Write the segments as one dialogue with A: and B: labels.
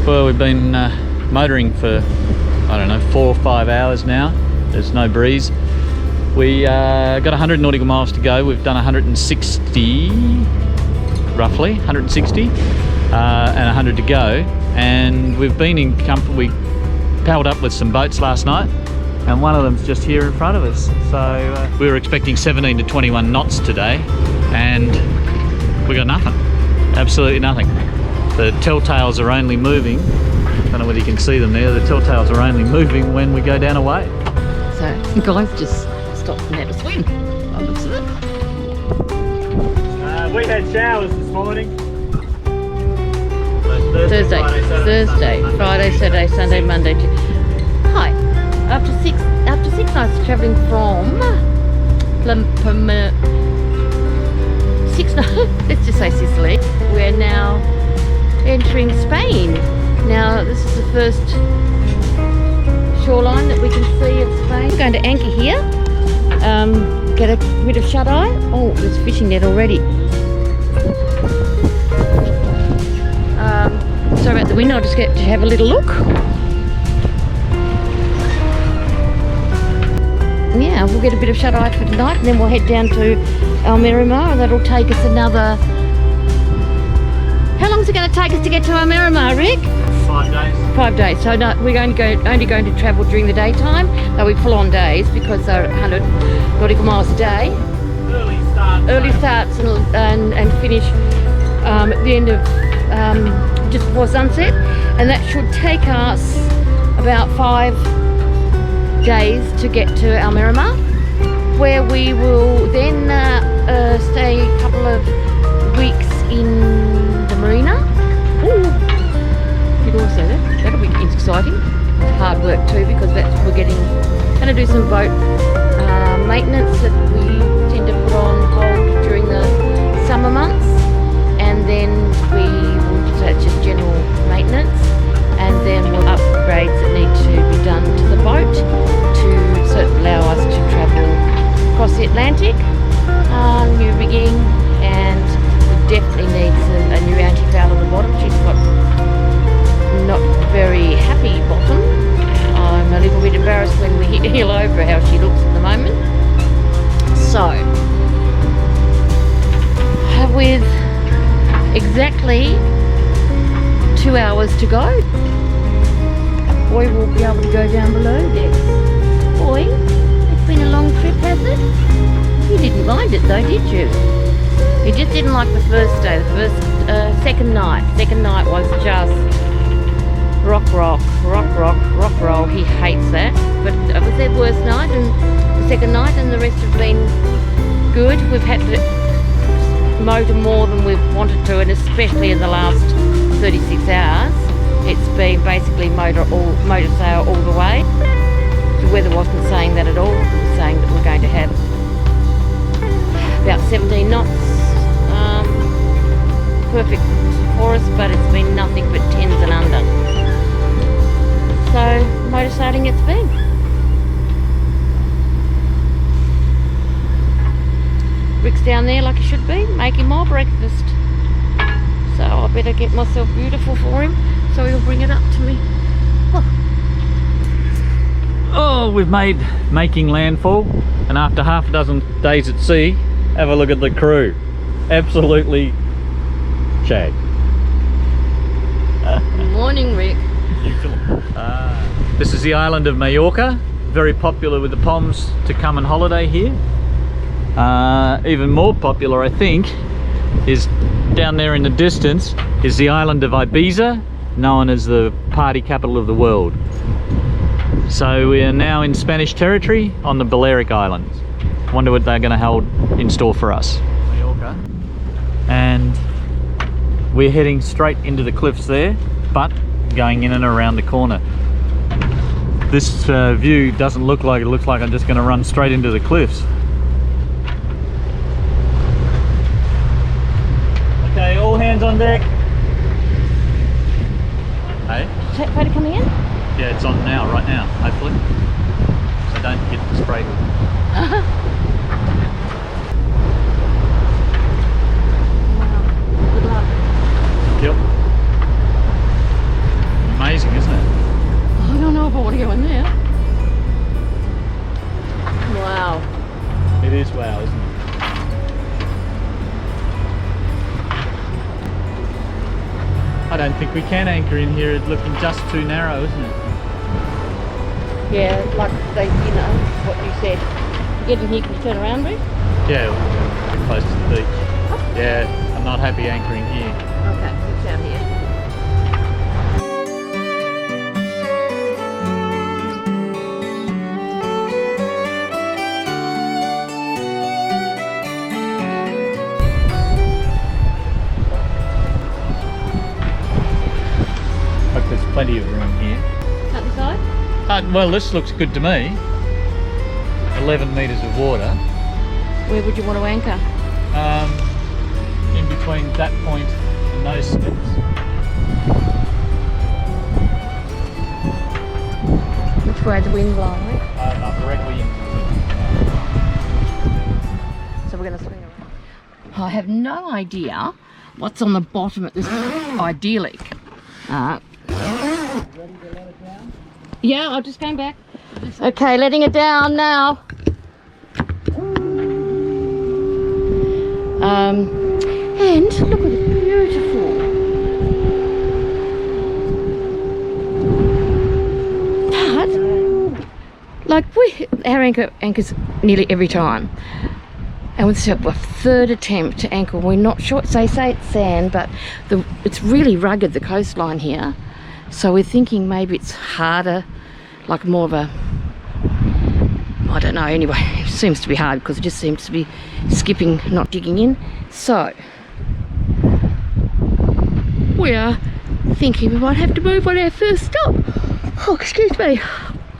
A: Well, we've been motoring for, I don't know, 4 or 5 hours now. There's no breeze. We got 100 nautical miles to go. We've done 160, roughly, 160, and 100 to go. And we've been in comfort. We paddled up with some boats last night, and one of them's just here in front of us. So we were expecting 17 to 21 knots today, and we got nothing. Absolutely nothing. The telltales are only moving. I don't know whether you can see them there. The telltales are only moving when we go down a wave.
B: So guys just stopped and had a swim. By the looks of it.
A: We had showers this morning.
B: Thursday, Friday, Saturday, Sunday, Monday. Hi. After six nights of travelling from let's just say Sicily, we're now entering Spain. Now this is the first shoreline that we can see of Spain. We're going to anchor here, get a bit of shut-eye. Oh, there's a fishing net already. Sorry about the wind, I'll just get to have a little look. Yeah, we'll get a bit of shut-eye for tonight, and then we'll head down to Almerimar, and that'll take us another... How long is it going to take us to get to Almerimar, Rick?
A: 5 days.
B: 5 days. So no, we're only going to travel during the daytime. They'll be full-on days because they're 100 nautical miles a day. Early starts and finish at the end of just before sunset, and that should take us about 5 days to get to Almerimar, where we will then stay a couple of weeks in the marina. Ooh, you also that'll be exciting. It's hard work too, because we're going to do some boat maintenance that we tend to put on hold during the summer months, and then that's just general maintenance, and then we'll upgrades that need to be done to the boat to allow us to travel across the Atlantic, new rigging, and we definitely need a new anti-foul on the bottom. She's got not very happy bottom. I'm a little bit embarrassed when we heel over how she looks at the moment. So with exactly 2 hours to go, Boy will be able to go down below decks. Boy, it's been a long trip, has it? You didn't mind it though, did you? You just didn't like the first day, second night. Second night was just rock, roll. He hates that. But it was their worst night, and the second night, and the rest have been good. We've had to motor more than we've wanted to, and especially in the last 36 hours, it's been basically motor sail all the way. The weather wasn't saying that at all. It was saying that we're going to have about 17 knots. Perfect for us, but it's been nothing but 10s and under. So motor sailing it's been. Rick's down there like he should be, making my breakfast. So I better get myself beautiful for him, so he'll bring it up to me.
A: Oh, we've made making landfall, and after half a dozen days at sea, have a look at the crew. Absolutely shag.
B: Good morning, Rick.
A: This is the island of Mallorca, very popular with the Poms to come and holiday here. Even more popular, I think, is down there in the distance is the island of Ibiza, known as the party capital of the world. So we are now in Spanish territory on the Balearic Islands. Wonder what they're going to hold in store for us. Mallorca. And we're heading straight into the cliffs there, but going in and around the corner. This view doesn't look like it. Looks like I'm just going to run straight into the cliffs. Okay, all hands on deck. Hey?
B: Is that photo coming in?
A: Yeah, it's on now, right now, hopefully. So don't get sprayed with it.
B: Wow. Good luck.
A: Yep. don't think we can anchor in here. It's looking just too narrow, isn't it?
B: Yeah, like they, you know, what you said. Get in here, can you turn around, Rick?
A: Yeah, we're close to the beach. Yeah, I'm not happy anchoring here.
B: Okay, it's down here.
A: Hope there's plenty of room here.
B: Up the side?
A: Well, this looks good to me. 11 metres of water.
B: Where would you want to anchor?
A: In between that point and those steps.
B: Which way the wind blowing, right?
A: Not directly in.
B: So we're going to swing around. I have no idea what's on the bottom of this idyllic. Yeah, I just came back. Okay, letting it down now. And look at it, beautiful. But, like, our anchors nearly every time. And with a third attempt to anchor, we're not sure. Say it's sand, but it's really rugged, the coastline here. So we're thinking maybe it's harder, like more of a, I don't know, anyway, it seems to be hard because it just seems to be skipping, not digging in. So, we are thinking we might have to move on our first stop. Oh, excuse me.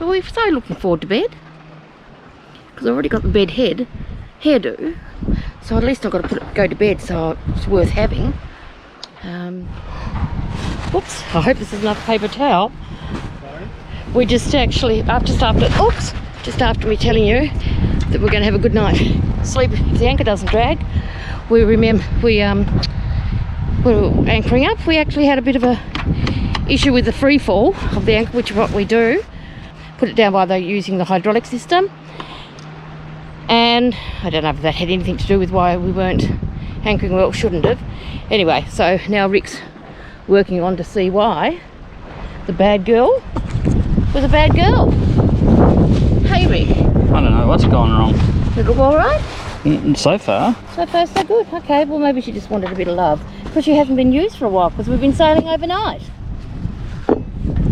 B: Well, we're so looking forward to bed. Because I've already got the bed hairdo. So at least I've got to go to bed, so it's worth having. Oops, I hope this is enough paper towel.
A: Sorry?
B: We just actually, just after me telling you that we're going to have a good night sleep if the anchor doesn't drag, we were anchoring up. We actually had a bit of a issue with the free fall of the anchor, which is what we do. Put it down by using the hydraulic system. And I don't know if that had anything to do with why we weren't anchoring well, shouldn't have. Anyway, so now Rick's working on to see why the bad girl was a bad girl. Hey Rick.
A: I don't know what's going wrong.
B: Does it look alright?
A: So far.
B: So far so good. Okay, well maybe she just wanted a bit of love. Because she hasn't been used for a while because we've been sailing overnight.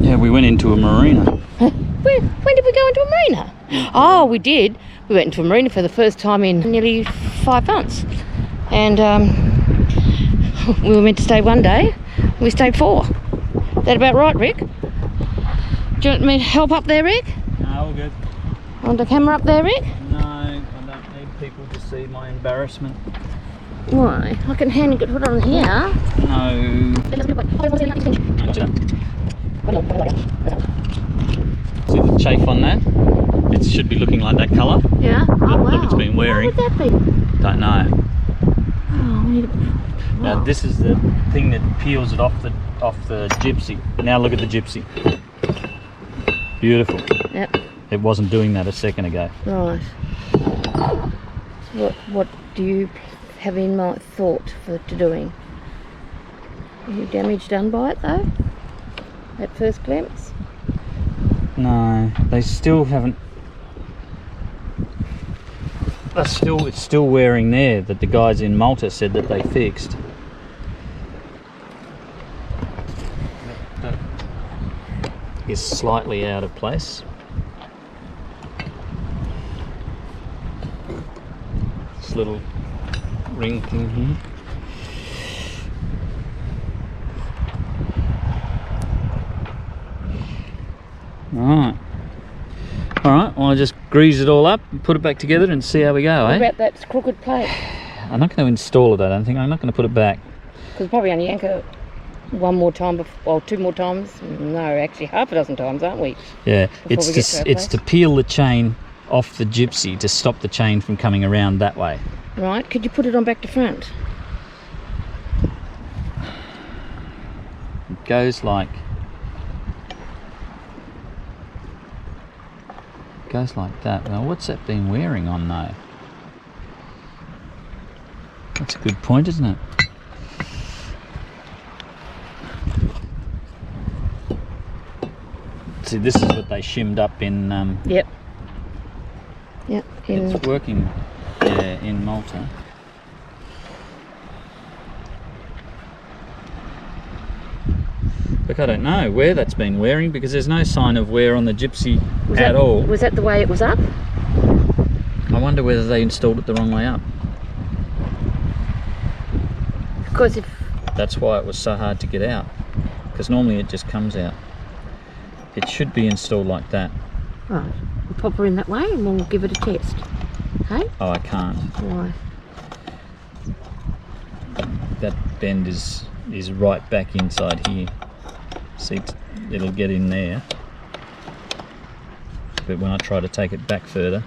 A: Yeah, we went into a marina.
B: When did we go into a marina? Oh, we did. We went into a marina for the first time in nearly 5 months. And we were meant to stay 1 day. We stayed 4. Is that about right, Rick? Do you want me to help up there, Rick?
A: No, all good.
B: Want the camera up there, Rick?
A: No, I don't need people to see my embarrassment.
B: Why? I can put it on here.
A: No. See the chafe on that? It should be looking like that colour.
B: Yeah? Oh, wow.
A: Look, it's been wearing.
B: What would that be?
A: Don't know.
B: Oh, we need a...
A: Now
B: Wow.
A: this is the thing that peels it off the gypsy. Now look at the gypsy. Beautiful.
B: Yep.
A: It wasn't doing that a second ago.
B: Right. So what do you have in mind thought to doing? Any damage done by it though? At first glimpse?
A: No, they still haven't. It's still wearing there that the guys in Malta said that they fixed. That is slightly out of place. This little ring thing here. Alright, well, I'll just grease it all up and put it back together and see how we go,
B: What
A: eh?
B: about that crooked plate?
A: I'm not going to install it, I don't think. I'm not going to put it back.
B: Because probably only anchor 1 more time, well 2 more times. No, actually half a dozen times, aren't we?
A: Yeah,
B: Before we get to our
A: it's to peel the chain off the gypsy to stop the chain from coming around that way.
B: Right, could you put it on back to front?
A: It goes like that. Now what's that been wearing on though? That's a good point, isn't it? See, this is what they shimmed up in.
B: Yep. Yep.
A: It's working. Yeah, in Malta. Look, I don't know where that's been wearing because there's no sign of wear on the Gypsy at all.
B: Was that the way it was up?
A: I wonder whether they installed it the wrong way up.
B: Because if...
A: That's why it was so hard to get out. Because normally it just comes out. It should be installed like that.
B: Right, we'll pop her in that way and we'll give it a test. Hey?
A: Oh, I can't.
B: Why?
A: That bend is right back inside here. See, it'll get in there. But when I try to take it back further,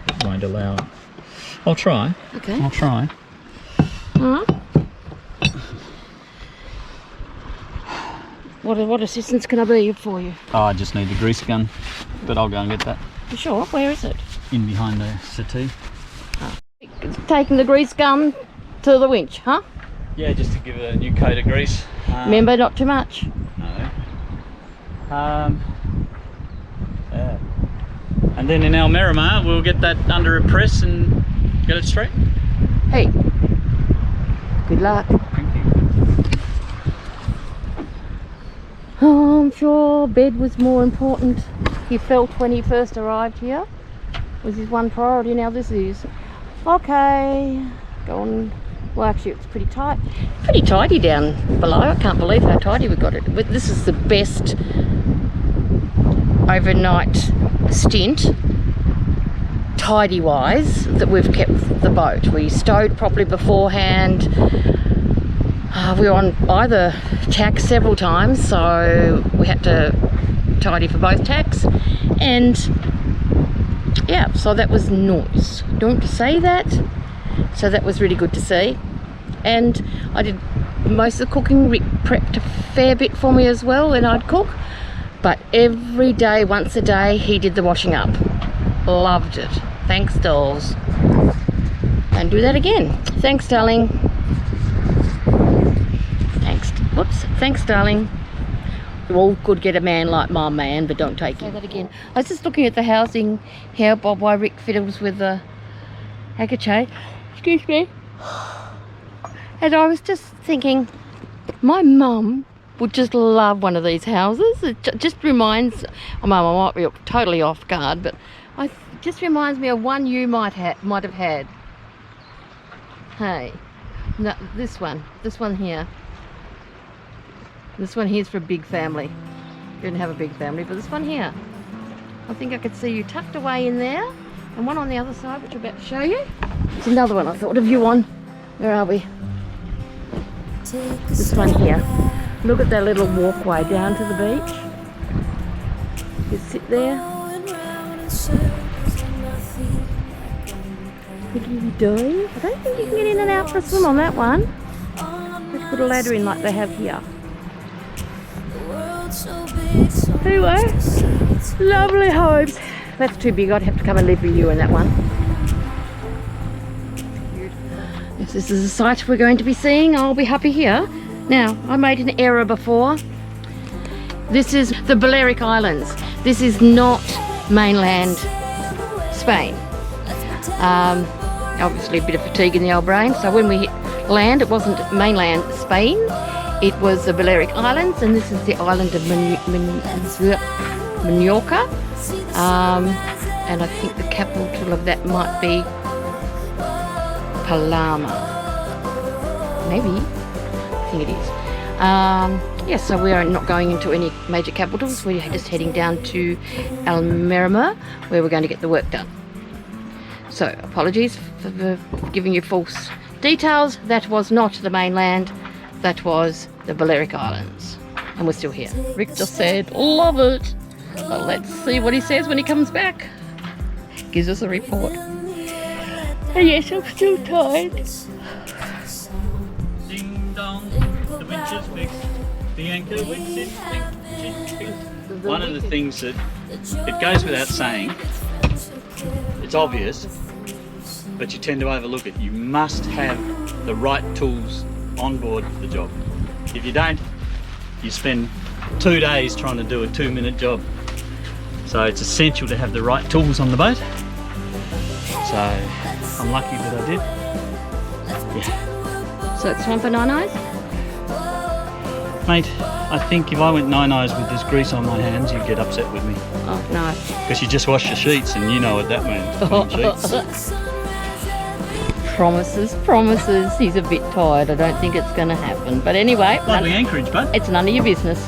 A: it won't allow it. I'll try.
B: Okay.
A: I'll try.
B: Alright. What assistance can I be for you?
A: Oh, I just need the grease gun, but I'll go and get that.
B: You sure? Where is it?
A: In behind the settee.
B: Taking the grease gun to the winch, huh?
A: Yeah, just to give it a new coat of grease.
B: Remember, not too much.
A: No. Yeah. And then in Almerima, we'll get that under a press and get it straight.
B: Hey, good luck.
A: Thank you.
B: Oh, I'm sure bed was more important, he felt when he first arrived here. Was his one priority, now this is. Okay, go on. Well, actually it's pretty tight. Pretty tidy down below. I can't believe how tidy we got it. But this is the best overnight stint, tidy wise, that we've kept the boat. We stowed properly beforehand. We were on either tack several times, so we had to tidy for both tacks. And yeah, so that was nice. Don't say that. So that was really good to see. And I did most of the cooking. Rick prepped a fair bit for me as well, and I'd cook. But every day, once a day, he did the washing up. Loved it. Thanks, dolls. And do that again. Thanks, darling. Thanks. Whoops. Thanks, darling. You all could get a man like my man, but don't take him. Say that again. I was just looking at the housing here, Bob, why Rick fiddles with the handkerchief. Excuse me. And I was just thinking, my mum would just love one of these houses. It just reminds, oh, Mum, I might be totally off guard, but it just reminds me of one you might have had. Hey, no, this one here. This one here's for a big family. You didn't have a big family, but this one here. I think I could see you tucked away in there, and one on the other side, which I'm about to show you. It's another one I thought of you on. Where are we? This one here. Look at that little walkway down to the beach. You sit there. What are you doing? I don't think you can get in and out for a swim on that one. Let's put a ladder in like they have here. Anyway, lovely homes. That's too big. I'd have to come and live with you in that one. If this is a site we're going to be seeing, I'll be happy here. Now, I made an error before. This is the Balearic Islands. This is not mainland Spain. Obviously a bit of fatigue in the old brain. So when we hit land, it wasn't mainland Spain. It was the Balearic Islands, and this is the island of Mallorca. And I think the capital of that might be Palma. Maybe. I think it is. Yes, so we are not going into any major capitals. We're just heading down to Almerima, where we're going to get the work done. So, apologies for giving you false details. That was not the mainland. That was the Balearic Islands. And we're still here. Rick just said, love it. Well, let's see what he says when he comes back. Gives us a report. And yes, I'm still tired.
A: Ding dong, the winch is fixed. The anchor winch is fixed. One of the things that, it goes without saying, it's obvious, but you tend to overlook it. You must have the right tools on board for the job. If you don't, you spend 2 days trying to do a 2-minute job. So it's essential to have the right tools on the boat. So I'm lucky that I did. Yeah.
B: So it's time for nine eyes?
A: Mate, I think if I went nine eyes with this grease on my hands, you'd get upset with me.
B: Oh, no.
A: Because you just washed your sheets and you know what that means. Clean sheets.
B: Promises. He's a bit tired. I don't think it's going to happen. But anyway,
A: Lovely anchorage, bud.
B: it's none of your business.